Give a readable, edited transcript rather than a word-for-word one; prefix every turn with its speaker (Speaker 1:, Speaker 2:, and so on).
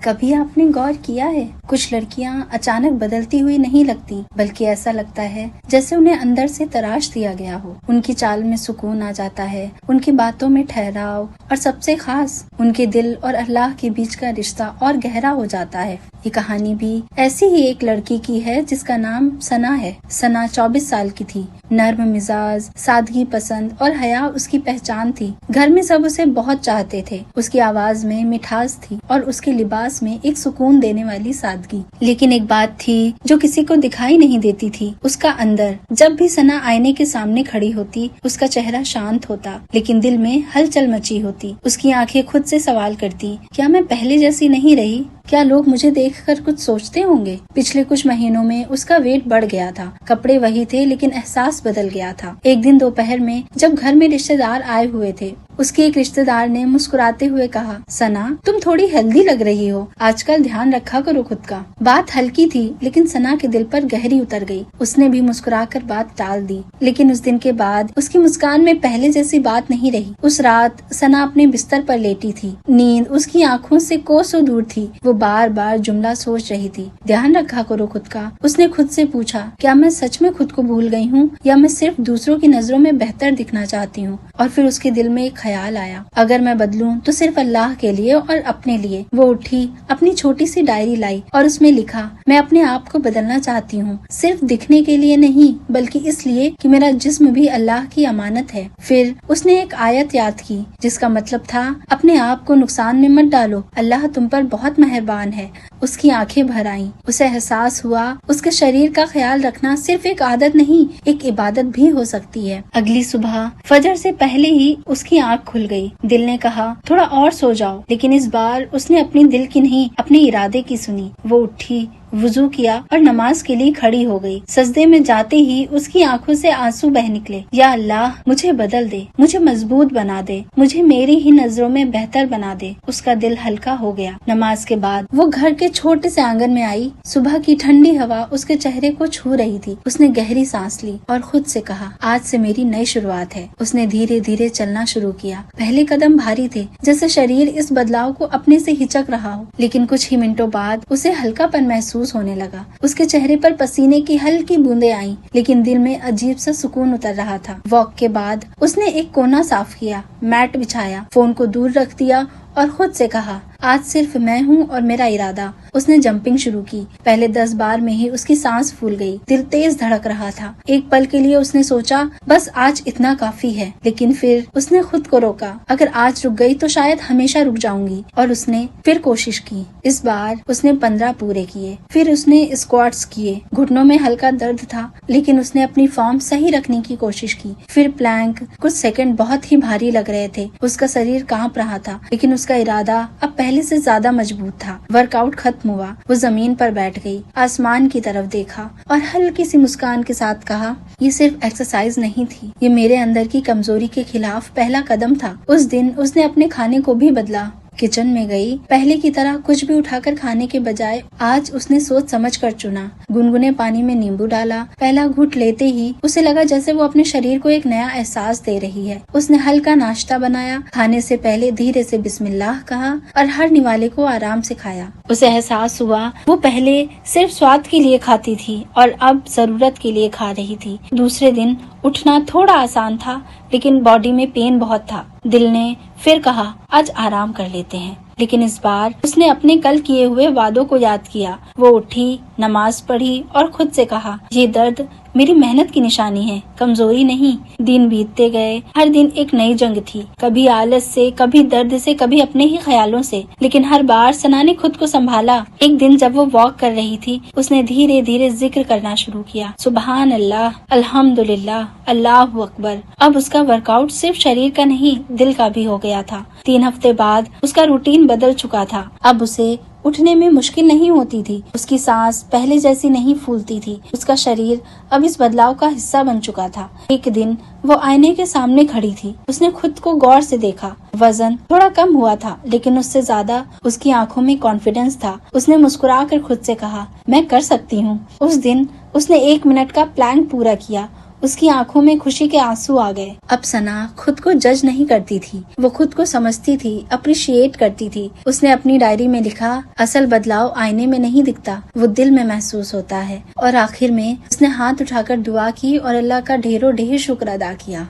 Speaker 1: कभी आपने गौर किया है, कुछ लड़कियां अचानक बदलती हुई नहीं लगती, बल्कि ऐसा लगता है जैसे उन्हें अंदर से तराश दिया गया हो। उनकी चाल में सुकून आ जाता है, उनकी बातों में ठहराव, और सबसे खास उनके दिल और अल्लाह के बीच का रिश्ता और गहरा हो जाता है। ये कहानी भी ऐसी ही एक लड़की की है जिसका नाम सना है। सना 24 साल की थी। नर्म मिजाज, सादगी पसंद और हया उसकी पहचान थी। घर में सब उसे बहुत चाहते थे। उसकी आवाज में मिठास थी और उसके लिबास में एक सुकून देने वाली सादगी। लेकिन एक बात थी जो किसी को दिखाई नहीं देती थी, उसका अंदर। जब भी सना आईने के सामने खड़ी होती, उसका चेहरा शांत होता, लेकिन दिल में हलचल मची होती। उसकी आंखें खुद से सवाल करती, क्या मैं पहले जैसी नहीं रही? क्या लोग मुझे देखकर कुछ सोचते होंगे? पिछले कुछ महीनों में उसका वेट बढ़ गया था। कपड़े वही थे, लेकिन एहसास बदल गया था। एक दिन दोपहर में जब घर में रिश्तेदार आए हुए थे, उसके एक रिश्तेदार ने मुस्कुराते हुए कहा, सना, तुम थोड़ी हेल्दी लग रही हो। आजकल ध्यान रखा करो खुद का। बात हल्की थी, लेकिन सना के दिल पर गहरी उतर गई। उसने भी मुस्कुराकर बात टाल दी। लेकिन उस दिन के बाद उसकी मुस्कान में पहले जैसी बात नहीं रही। उस रात सना अपने बिस्तर पर लेटी थी। नींद उसकी आंखों से कोसों दूर थी। वो बार बार जुमला सोच रही थी, ध्यान रखा करो खुद का। उसने खुद से पूछा, क्या मैं सच में खुद को भूल गई हूँ, या मैं सिर्फ दूसरों की नजरों में बेहतर दिखना चाहती हूँ? और फिर उसके दिल में एक ख्याल आया, अगर मैं बदलूं तो सिर्फ अल्लाह के लिए और अपने लिए। वो उठी, अपनी छोटी सी डायरी लाई और उसमें लिखा, मैं अपने आप को बदलना चाहती हूँ, सिर्फ दिखने के लिए नहीं, बल्कि इसलिए कि मेरा जिस्म भी अल्लाह की अमानत है। फिर उसने एक आयत याद की जिसका मतलब था, अपने आप को नुकसान में मत डालो, अल्लाह तुम पर बहुत मेहरबान है। उसकी आंखें भर आईं। उसे एहसास हुआ उसके शरीर का ख्याल रखना सिर्फ एक आदत नहीं, एक इबादत भी हो सकती है। अगली सुबह फजर से पहले ही उसकी आंख खुल गई। दिल ने कहा, थोड़ा और सो जाओ, लेकिन इस बार उसने अपनी दिल की नहीं, अपने इरादे की सुनी। वो उठी, वुजू किया और नमाज के लिए खड़ी हो गई। सजदे में जाते ही उसकी आंखों से आंसू बह निकले। या अल्लाह, मुझे बदल दे, मुझे मजबूत बना दे, मुझे मेरी ही नजरों में बेहतर बना दे। उसका दिल हल्का हो गया। नमाज के बाद वो घर के छोटे से आंगन में आई। सुबह की ठंडी हवा उसके चेहरे को छू रही थी। उसने गहरी सांस ली और खुद से कहा, आज से मेरी नई शुरुआत है। उसने धीरे धीरे चलना शुरू किया। पहले कदम भारी थे, जैसे शरीर इस बदलाव को अपने से हिचक रहा हो, लेकिन कुछ ही मिनटों बाद उसे हल्कापन महसूस होने लगा। उसके चेहरे पर पसीने की हल्की बूंदें आईं, लेकिन दिल में अजीब सा सुकून उतर रहा था। वॉक के बाद उसने एक कोना साफ किया, मैट बिछाया, फोन को दूर रख दिया और खुद से कहा, आज सिर्फ मैं हूँ और मेरा इरादा। उसने जंपिंग शुरू की। पहले 10 बार में ही उसकी सांस फूल गई। दिल तेज धड़क रहा था। एक पल के लिए उसने सोचा, बस आज इतना काफी है, लेकिन फिर उसने खुद को रोका, अगर आज रुक गई तो शायद हमेशा रुक जाऊंगी। और उसने फिर कोशिश की। इस बार उसने 15 पूरे किए। फिर उसने स्क्वाट्स किए। घुटनों में हल्का दर्द था, लेकिन उसने अपनी फॉर्म सही रखने की कोशिश की। फिर प्लैंक। कुछ सेकंड बहुत ही भारी लग रहे थे। उसका शरीर कांप रहा था, लेकिन उसका इरादा अब पहले से ज्यादा मजबूत था। वर्कआउट खत्म हुआ। वो जमीन पर बैठ गई, आसमान की तरफ देखा और हल्की सी मुस्कान के साथ कहा, ये सिर्फ एक्सरसाइज नहीं थी, ये मेरे अंदर की कमजोरी के खिलाफ पहला कदम था। उस दिन उसने अपने खाने को भी बदला। किचन में गई। पहले की तरह कुछ भी उठाकर खाने के बजाय आज उसने सोच समझ कर चुना। गुनगुने पानी में नींबू डाला। पहला घूंट लेते ही उसे लगा जैसे वो अपने शरीर को एक नया एहसास दे रही है। उसने हल्का नाश्ता बनाया। खाने से पहले धीरे से बिस्मिल्लाह कहा और हर निवाले को आराम से खाया। उसे एहसास हुआ वो पहले सिर्फ स्वाद के लिए खाती थी और अब जरूरत के लिए खा रही थी। दूसरे दिन उठना थोड़ा आसान था, लेकिन बॉडी में पेन बहुत था। दिल ने फिर कहा, आज आराम कर लेते हैं। लेकिन इस बार उसने अपने कल किए हुए वादों को याद किया। वो उठी, नमाज पढ़ी और खुद से कहा, ये दर्द मेरी मेहनत की निशानी है, कमजोरी नहीं। दिन बीतते गए। हर दिन एक नई जंग थी, कभी आलस से, कभी दर्द से, कभी अपने ही ख्यालों से, लेकिन हर बार सना ने खुद को संभाला। एक दिन जब वो वॉक कर रही थी, उसने धीरे धीरे जिक्र करना शुरू किया, सुबहान अल्लाह, अल्हम्दुलिल्लाह, अल्लाहु अकबर। अब उसका वर्कआउट सिर्फ शरीर का नहीं, दिल का भी हो गया था। 3 हफ्ते बाद उसका रूटीन बदल चुका था। अब उसे उठने में मुश्किल नहीं होती थी। उसकी सांस पहले जैसी नहीं फूलती थी। उसका शरीर अब इस बदलाव का हिस्सा बन चुका था। एक दिन वो आईने के सामने खड़ी थी। उसने खुद को गौर से देखा। वजन थोड़ा कम हुआ था, लेकिन उससे ज्यादा उसकी आंखों में कॉन्फिडेंस था। उसने मुस्कुराकर खुद से कहा, मैं कर सकती हूँ। उस दिन उसने 1 मिनट का प्लैंक पूरा किया उसकी आंखों में खुशी के आंसू आ गए। अब सना खुद को जज नहीं करती थी, वो खुद को समझती थी, अप्रिशिएट करती थी। उसने अपनी डायरी में लिखा, असल बदलाव आईने में नहीं दिखता, वो दिल में महसूस होता है। और आखिर में उसने हाथ उठाकर दुआ की और अल्लाह का ढेरों ढेर शुक्र अदा किया।